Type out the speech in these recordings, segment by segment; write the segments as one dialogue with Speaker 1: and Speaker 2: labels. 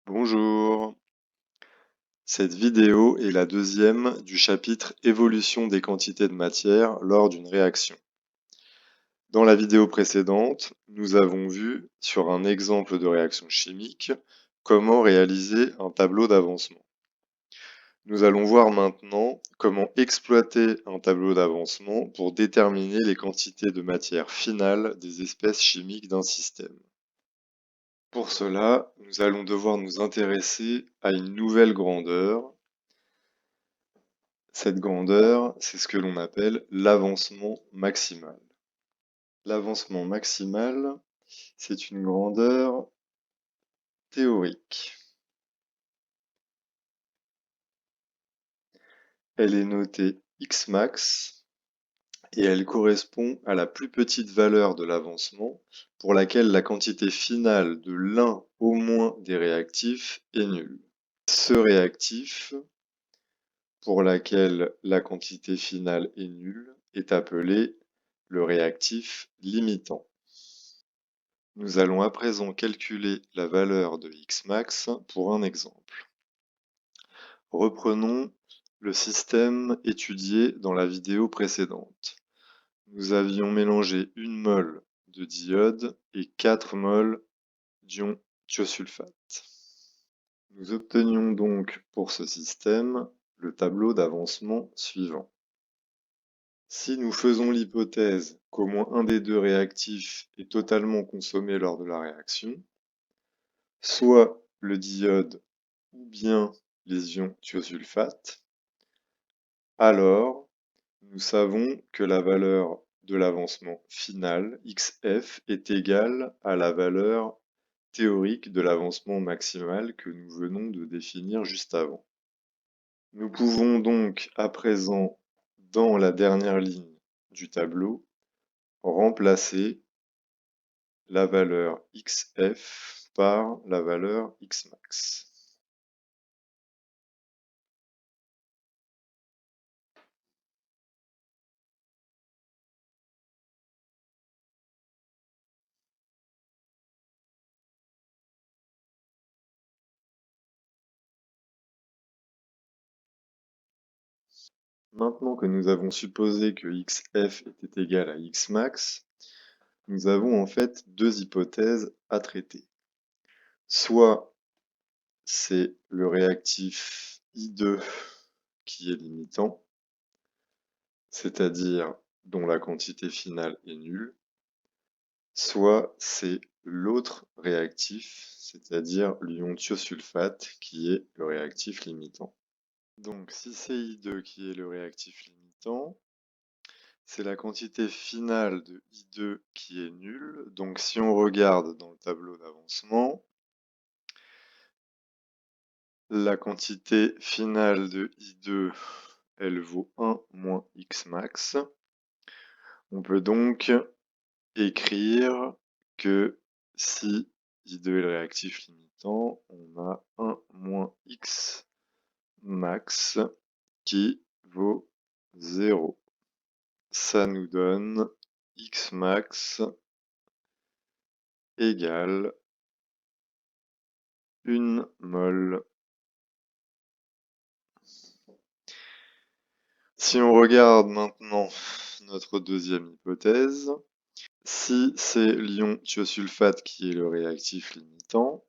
Speaker 1: Bonjour, cette vidéo est la deuxième du chapitre Évolution des quantités de matière lors d'une réaction. Dans la vidéo précédente, nous avons vu, sur un exemple de réaction chimique, comment réaliser un tableau d'avancement. Nous allons voir maintenant comment exploiter un tableau d'avancement pour déterminer les quantités de matière finale des espèces chimiques d'un système. Pour cela, nous allons devoir nous intéresser à une nouvelle grandeur. Cette grandeur, c'est ce que l'on appelle l'avancement maximal. L'avancement maximal, c'est une grandeur théorique. Elle est notée Xmax et elle correspond à la plus petite valeur de l'avancement pour laquelle la quantité finale de l'un au moins des réactifs est nulle. Ce réactif, pour laquelle la quantité finale est nulle, est appelé le réactif limitant. Nous allons à présent calculer la valeur de Xmax pour un exemple. Reprenons le système étudié dans la vidéo précédente. Nous avions mélangé 1 mol de diode et 4 mol d'ion thiosulfate. Nous obtenions donc pour ce système le tableau d'avancement suivant. Si nous faisons l'hypothèse qu'au moins un des deux réactifs est totalement consommé lors de la réaction, soit le diode ou bien les ions thiosulfate, alors nous savons que la valeur de l'avancement final, Xf, est égale à la valeur théorique de l'avancement maximal que nous venons de définir juste avant. Nous pouvons donc à présent, dans la dernière ligne du tableau, remplacer la valeur Xf par la valeur Xmax. Maintenant que nous avons supposé que Xf était égal à Xmax, nous avons en fait deux hypothèses à traiter. Soit c'est le réactif I2 qui est limitant, c'est-à-dire dont la quantité finale est nulle, soit c'est l'autre réactif, c'est-à-dire l'ion thiosulfate qui est le réactif limitant. Donc si c'est I2 qui est le réactif limitant, c'est la quantité finale de I2 qui est nulle. Donc si on regarde dans le tableau d'avancement, la quantité finale de I2, elle vaut 1 moins Xmax. On peut donc écrire que si I2 est le réactif limitant, on a 1 moins Xmax qui vaut 0. Ça nous donne Xmax égale 1 mol. Si on regarde maintenant notre deuxième hypothèse, si c'est l'ion thiosulfate qui est le réactif limitant,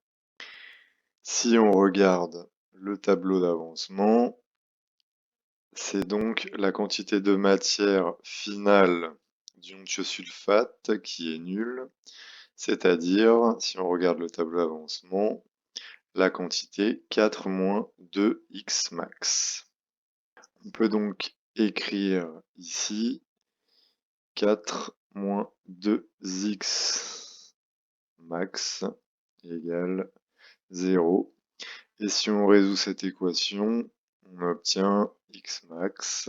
Speaker 1: si on regarde le tableau d'avancement, c'est donc la quantité de matière finale d'ion thiosulfate qui est nulle, c'est-à-dire, si on regarde le tableau d'avancement, la quantité 4 moins 2x max. On peut donc écrire ici 4 moins 2x max égale 0. Et si on résout cette équation, on obtient x max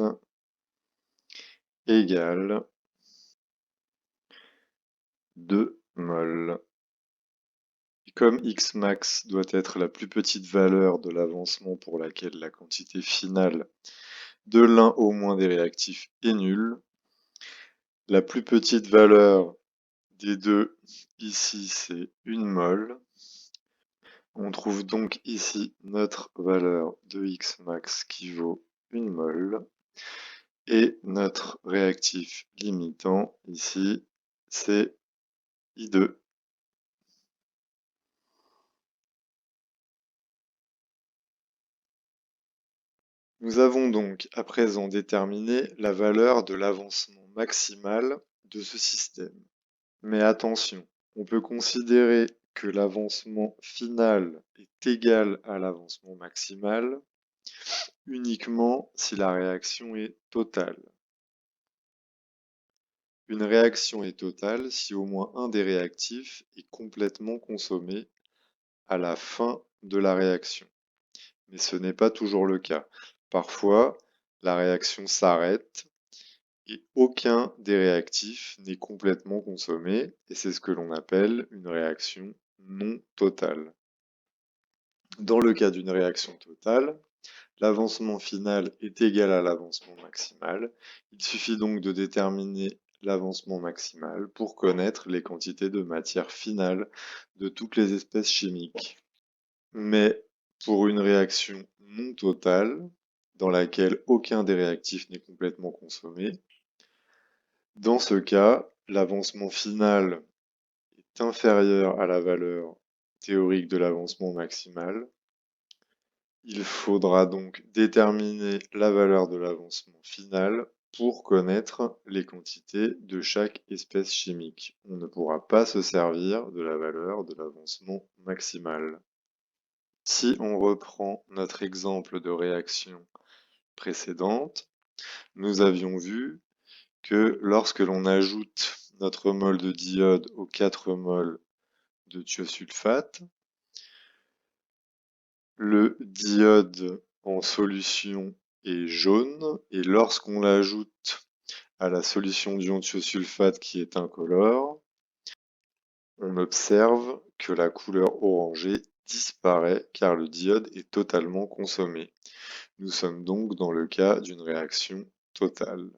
Speaker 1: égale 2 mol. Comme Xmax doit être la plus petite valeur de l'avancement pour laquelle la quantité finale de l'un au moins des réactifs est nulle, la plus petite valeur des deux ici c'est 1 mol. On trouve donc ici notre valeur de X max qui vaut 1 mol. Et notre réactif limitant, ici, c'est I2. Nous avons donc à présent déterminé la valeur de l'avancement maximal de ce système. Mais attention, on peut considérer que l'avancement final est égal à l'avancement maximal uniquement si la réaction est totale. Une réaction est totale si au moins un des réactifs est complètement consommé à la fin de la réaction. Mais ce n'est pas toujours le cas. Parfois, la réaction s'arrête et aucun des réactifs n'est complètement consommé, et c'est ce que l'on appelle une réaction non totale. Dans le cas d'une réaction totale, l'avancement final est égal à l'avancement maximal. Il suffit donc de déterminer l'avancement maximal pour connaître les quantités de matière finale de toutes les espèces chimiques. Mais pour une réaction non totale, dans laquelle aucun des réactifs n'est complètement consommé, dans ce cas, l'avancement final est inférieur à la valeur théorique de l'avancement maximal. Il faudra donc déterminer la valeur de l'avancement final pour connaître les quantités de chaque espèce chimique. On ne pourra pas se servir de la valeur de l'avancement maximal. Si on reprend notre exemple de réaction précédente, nous avions vu que lorsque l'on ajoute notre mol de diode aux 4 mols de thiosulfate, le diode en solution est jaune, et lorsqu'on l'ajoute à la solution d'ion thiosulfate qui est incolore, on observe que la couleur orangée disparaît car le diode est totalement consommé. Nous sommes donc dans le cas d'une réaction totale.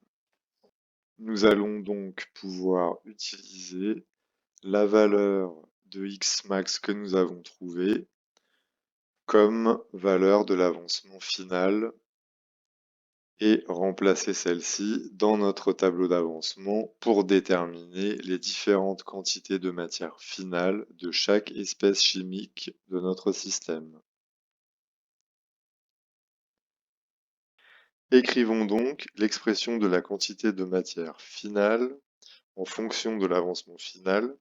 Speaker 1: Nous allons donc pouvoir utiliser la valeur de X max que nous avons trouvée comme valeur de l'avancement final et remplacer celle-ci dans notre tableau d'avancement pour déterminer les différentes quantités de matière finale de chaque espèce chimique de notre système. Écrivons donc l'expression de la quantité de matière finale en fonction de l'avancement final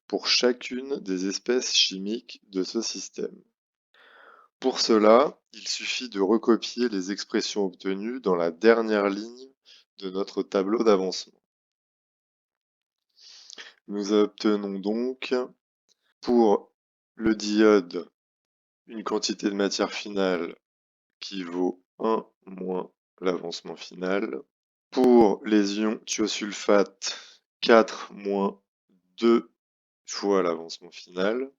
Speaker 1: pour chacune des espèces chimiques de ce système. Pour cela, il suffit de recopier les expressions obtenues dans la dernière ligne de notre tableau d'avancement. Nous obtenons donc pour le diode une quantité de matière finale qui vaut 1 moins l'avancement final. Pour les ions thiosulfate, 4 moins 2 fois l'avancement final.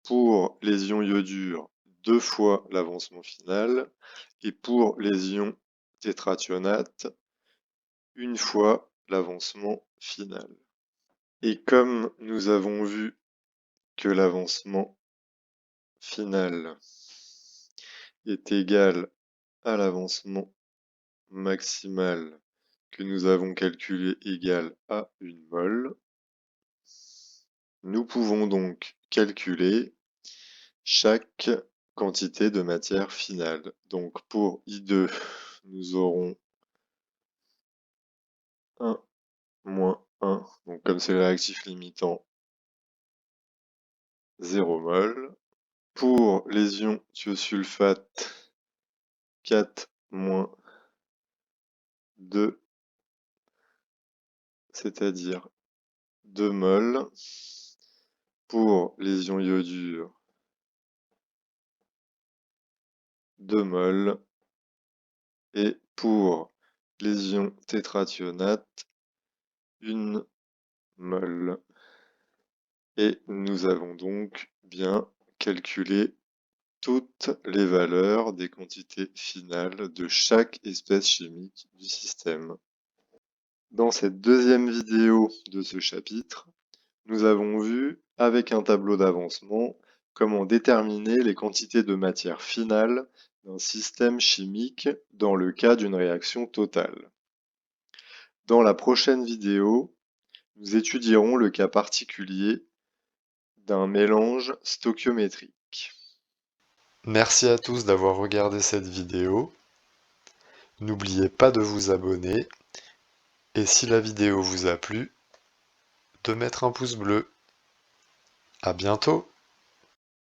Speaker 1: Pour les ions iodures, 2 fois l'avancement final. Et pour les ions tétrathionates, 1 fois l'avancement final. Et comme nous avons vu que l'avancement final est égal à l'avancement maximal que nous avons calculé égal à 1 mol, nous pouvons donc calculer chaque quantité de matière finale. Donc pour I2, nous aurons 1 moins 1, donc comme c'est le réactif limitant, 0 mol. Pour les ions thiosulfate, 4 moins 2, c'est-à-dire 2 mol. Pour les ions iodures, 2 mol. Et pour les ions tétrathionates, 1 mol. Et nous avons donc bien calculé toutes les valeurs des quantités finales de chaque espèce chimique du système. Dans cette deuxième vidéo de ce chapitre, nous avons vu, avec un tableau d'avancement, comment déterminer les quantités de matière finale d'un système chimique dans le cas d'une réaction totale. Dans la prochaine vidéo, nous étudierons le cas particulier d'un mélange stoichiométrique. Merci à tous d'avoir regardé cette vidéo. N'oubliez pas de vous abonner et si la vidéo vous a plu, de mettre un pouce bleu. À bientôt!